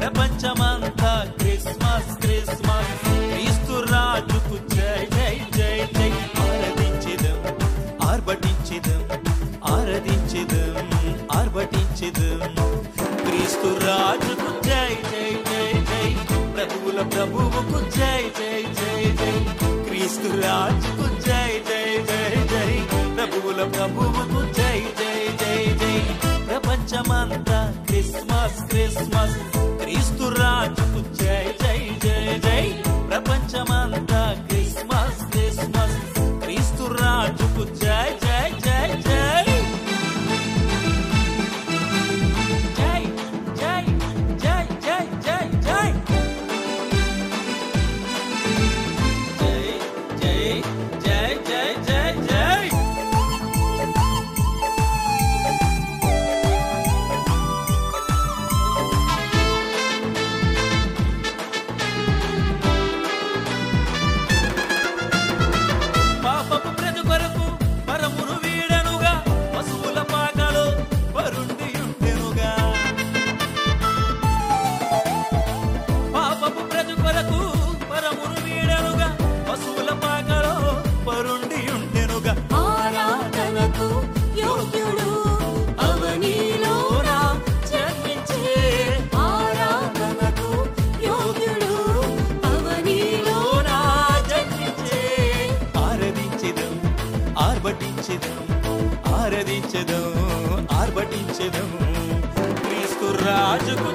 ప్రపంచమంతా Christmas Christmas క్రీస్తు రాజుకు జై జై జై జై ఆరాధించెదం ఆర్భటించెదం ఆరాధించెదం ఆర్భటించెదం క్రీస్తు రాజుకు జై జై జై జై ప్రభువుల ప్రభువుకు జై జై జై జై క్రీస్తు రాజుకు జై జై జై జై ప్రభువుల ప్రభువుకు జై జై జై జై ప్రపంచమంతా క్రిస్మస్ క్రిస్మస్ క్రీస్తు రాజుకు జై జై జై జై ప్రపంచమంతా క్రిస్మస్ క్రిస్మస్ క్రీస్తు రాజుకు జై జై జై జై జై జై జై జై జై జై జై జై జై జై పాపపు ప్రజ కొరకు పరమును వీడనుగా పశువుల పాకలో పరుండి ఉండెనుగా పాపపు ప్రజ కొరకు పరమును వీడనుగా పశువుల పాకలో పరుండి ఉండెనుగా ఆరాధనకు యోగ్యుడు అవనిలోనా జన్మించే ఆరాధనకు యోగ్యుడు అవనిలోనా జన్మించే ఆరాధించెదం ఆర్భటించెదం ఆరాధించెదం ఆర్భటించెదం క్రీస్తు రాజుకు